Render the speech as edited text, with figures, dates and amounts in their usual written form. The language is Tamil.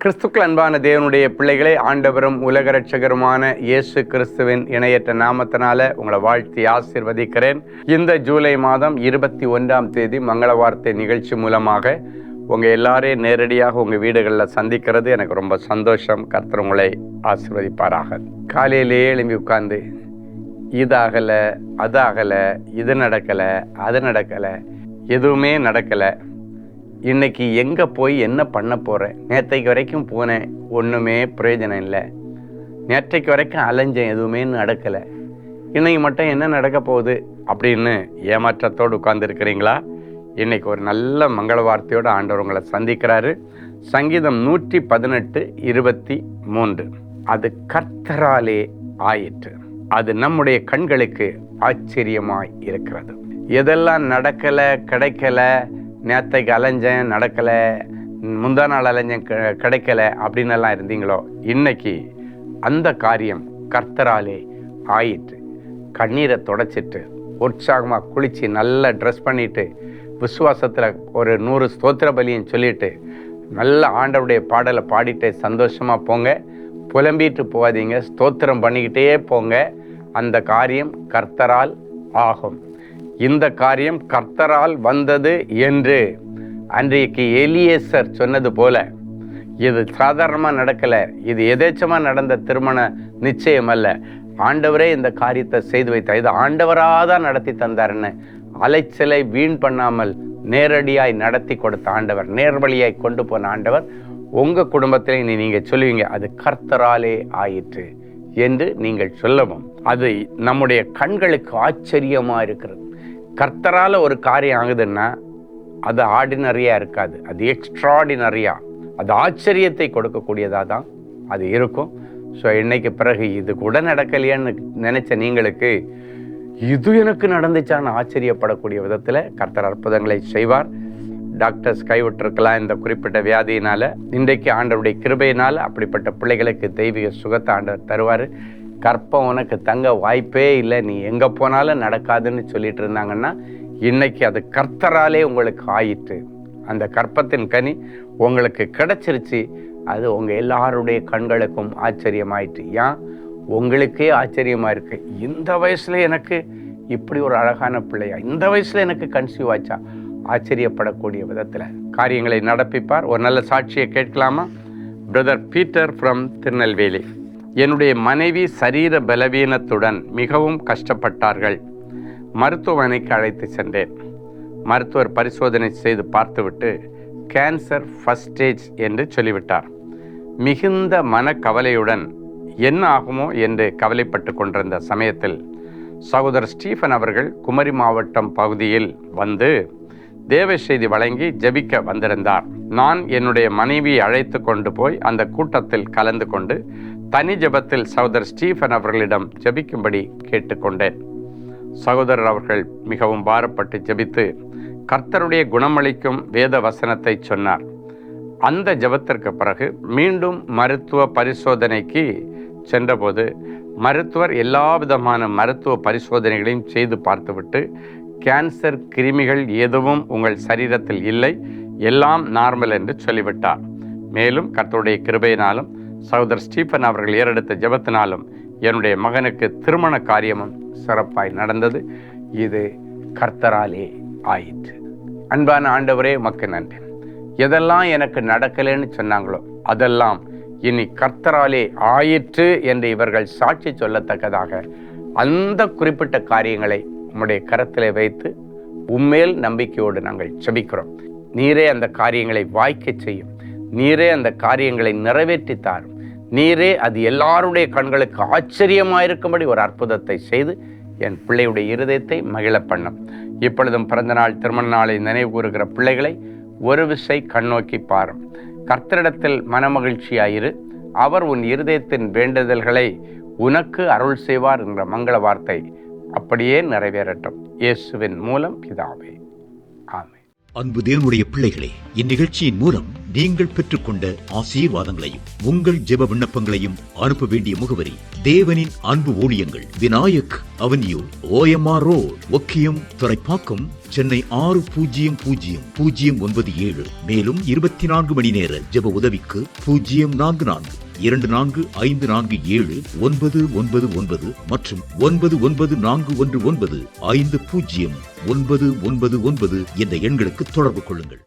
கிறிஸ்துக்கள் அன்பான தேவனுடைய பிள்ளைகளை, ஆண்டவரும் உலக இரட்சகருமான இயேசு கிறிஸ்துவின் இணையற்ற நாமத்தினால உங்களை வாழ்த்தி ஆசீர்வதிக்கிறேன். இந்த ஜூலை மாதம் 21ஆம் தேதி மங்கள வார்த்தை நிகழ்ச்சி மூலமாக உங்கள் எல்லாரையும் நேரடியாக உங்கள் வீடுகளில் சந்திக்கிறது எனக்கு ரொம்ப சந்தோஷம். கர்த்தர் உங்களை ஆசீர்வதிப்பாராக. காலையிலேயே எழும்பி உட்கார்ந்து இது ஆகலை, அது ஆகலை, இது நடக்கலை, அது நடக்கலை, எதுவுமே நடக்கலை, இன்னைக்கு எங்கே போய் என்ன பண்ண போகிறேன், நேற்றைக்கு வரைக்கும் போனேன் ஒன்றுமே பிரயோஜனம் இல்லை, நேற்றைக்கு வரைக்கும் அலைஞ்சேன் எதுவுமே நடக்கலை, இன்னைக்கு மட்டும் என்ன நடக்க போகுது அப்படின்னு ஏமாற்றத்தோடு உட்கார்ந்துருக்கிறீங்களா? இன்னைக்கு ஒரு நல்ல மங்கள வார்த்தையோடு ஆண்டவர் உங்களை சந்திக்கிறாரு. சங்கீதம் 118:23, அது கர்த்தராலே ஆயிற்று, அது நம்முடைய கண்களுக்கு ஆச்சரியமாய் இருக்கிறது. எதெல்லாம் நடக்கலை, கிடைக்கல, நேற்றைக்கு அலைஞ்சேன் நடக்கலை, முந்தா நாள் அலைஞ்சேன் கிடைக்கல அப்படின்னு எல்லாம் இருந்தீங்களோ, இன்னைக்கு அந்த காரியம் கர்த்தராலே ஆயிற்று. கண்ணீரை தொடச்சிட்டு உற்சாகமாக குளித்து நல்லா ட்ரெஸ் பண்ணிவிட்டு விசுவாசத்தில் ஒரு 100 ஸ்தோத்திர பலியும் சொல்லிட்டு நல்ல ஆண்டவருடைய பாடலை பாடிட்டு சந்தோஷமாக போங்க. புலம்பிட்டு போகாதீங்க, ஸ்தோத்திரம் பண்ணிக்கிட்டே போங்க. அந்த காரியம் கர்த்தரால் ஆகும். இந்த காரியம் கர்த்தரால் வந்தது என்று அன்றைக்கு எலியேசர் சொன்னது போல, இது சாதாரணமாக நடக்கலை, இது எதேச்சமாக நடந்த திருமண நிச்சயம் அல்ல, ஆண்டவரே இந்த காரியத்தை செய்து வைத்தார், இது ஆண்டவராக தான் நடத்தி தந்தார்னு அலைச்சலை வீண் பண்ணாமல் நேரடியாய் நடத்தி கொடுத்த ஆண்டவர், நேர்வழியாய் கொண்டு போன ஆண்டவர் உங்கள் குடும்பத்திலே நீங்கள் சொல்லுவீங்க, அது கர்த்தராலே ஆயிற்று என்று நீங்கள் சொல்லவும், அது நம்முடைய கண்களுக்கு ஆச்சரியமாக இருக்கிறது. கர்த்தரால் ஒரு காரியம் ஆகுதுன்னா அது ஆர்டினரியாக இருக்காது, அது எக்ஸ்ட்ராடினரியாக, அது ஆச்சரியத்தை கொடுக்கக்கூடியதாக தான் அது இருக்கும். ஸோ இன்னைக்கு பிறகு இது கூட நடக்கலையான்னு நினச்ச நீங்களுக்கு இது எனக்கு நடந்துச்சான்னு ஆச்சரியப்படக்கூடிய விதத்தில் கர்த்தர் அற்புதங்களை செய்வார். டாக்டர்ஸ் கைவிட்டிருக்கலாம் இந்த குறிப்பிட்ட வியாதியினால், இன்றைக்கு ஆண்டவருடைய கிருபையினால் அப்படிப்பட்ட பிள்ளைகளுக்கு தெய்வீக சுகத்தை ஆண்டவர் தருவார். கற்பம் உனக்கு தங்க வாய்ப்பே இல்லை, நீ எங்கே போனாலும் நடக்காதுன்னு சொல்லிட்டு இருந்தாங்கன்னா இன்னைக்கு அது கர்த்தராலே உங்களுக்கு ஆயிற்று. அந்த கற்பத்தின் கனி உங்களுக்கு கிடைச்சிருச்சு. அது உங்கள் எல்லாருடைய கண்களுக்கும் ஆச்சரியமாயிற்று. ஏன் உங்களுக்கே ஆச்சரியமாக இருக்குது, இந்த வயசில் எனக்கு இப்படி ஒரு அழகான பிள்ளையா, இந்த வயசில் எனக்கு கன்சீவ் ஆச்சா, ஆச்சரியப்படக்கூடிய விதத்தில் காரியங்களை நடப்பிப்பார். ஒரு நல்ல சாட்சியை கேட்கலாமா? Brother Peter from Tirunelveli. என்னுடைய மனைவி சரீர பலவீனத்துடன் மிகவும் கஷ்டப்பட்டார்கள். மருத்துவமனைக்கு அழைத்து சென்றேன். மருத்துவர் பரிசோதனை செய்து பார்த்துவிட்டு கேன்சர் ஃபர்ஸ்ட் ஸ்டேஜ் என்று சொல்லிவிட்டார். மிகுந்த மனக்கவலையுடன் என்ன ஆகுமோ என்று கவலைப்பட்டு கொண்டிருந்த சமயத்தில் சகோதரர் ஸ்டீஃபன் அவர்கள் குமரி மாவட்டம் பகுதியில் வந்து தேவ செய்தி வழங்கி ஜெபிக்க வந்திருந்தார். நான் என்னுடைய மனைவியை அழைத்து கொண்டு போய் அந்த கூட்டத்தில் கலந்து கொண்டு தனி ஜெபத்தில் சகோதரர் ஸ்டீஃபன் அவர்களிடம் ஜெபிக்கும்படி கேட்டுக்கொண்டேன். சகோதரர் அவர்கள் மிகவும் பாரப்பட்டு ஜெபித்து கர்த்தருடைய குணமளிக்கும் வேத வசனத்தை சொன்னார். அந்த ஜெபத்திற்கு பிறகு மீண்டும் மருத்துவ பரிசோதனைக்கு சென்றபோது மருத்துவர் எல்லா விதமான மருத்துவ பரிசோதனைகளையும் செய்து பார்த்துவிட்டு கேன்சர் கிருமிகள் எதுவும் உங்கள் சரீரத்தில் இல்லை, எல்லாம் நார்மல் என்று சொல்லிவிட்டார். மேலும் கர்த்தருடைய கிருபையினாலும் சகோதரர் ஸ்டீஃபன் அவர்கள் ஏறெடுத்த ஜெபத்தினாலும் என்னுடைய மகனுக்கு திருமண காரியமும் சிறப்பாய் நடந்தது. இது கர்த்தராலே ஆயிற்று. அன்பான ஆண்டவரே, உமக்கு நன்றி. எதெல்லாம் எனக்கு நடக்கலைன்னு சொன்னாங்களோ அதெல்லாம் இனி கர்த்தராலே ஆயிற்று என்று இவர்கள் சாட்சி சொல்லத்தக்கதாக அந்த குறிப்பிட்ட காரியங்களை உம்முடைய கரத்திலே வைத்து உம்மேல் நம்பிக்கையோடு நாங்கள் ஜெபிக்கிறோம். நீரே அந்த காரியங்களை வாய்க்க செய்யும், நீரே அந்த காரியங்களை நிறைவேற்றி தாரும், நீரே அது எல்லாருடைய கண்களுக்கு ஆச்சரியமாயிருக்கும்படி ஒரு அற்புதத்தை செய்து என் பிள்ளையுடைய இருதயத்தை மகிழ பண்ணும். இப்பொழுதும் பிறந்த நாள் திருமண நாளை நினைவு கூறுகிற பிள்ளைகளை ஒரு விசை கண்ணோக்கி பாரும். கர்த்தரிடத்தில் மனமகிழ்ச்சியாயிரு, அவர் உன் இருதயத்தின் வேண்டுதல்களை உனக்கு அருள் செய்வார் என்ற மங்கள வார்த்தை அப்படியே நிறைவேறட்டும். இயேசுவின் மூலம் பிதாவே, ஆமென். அன்பு தேவனுடைய பிள்ளைகளே, இந்நிகழ்ச்சியின் மூலம் நீங்கள் பெற்றுக்கொண்ட ஆசீர்வாதங்களையும் உங்கள் ஜெப விண்ணப்பங்களையும் அனுப்ப வேண்டிய முகவரி தேவனின் அன்பு ஊழியங்கள், Vinayak avenue, OMR road, Okkiyam, Thoraipakkam, Chennai 600097. மேலும் 24 மணி நேர ஜெப உதவிக்கு 044-2454-7-999 மற்றும் 9941150999 என்ற எண்களுக்கு தொடர்பு கொள்ளுங்கள்.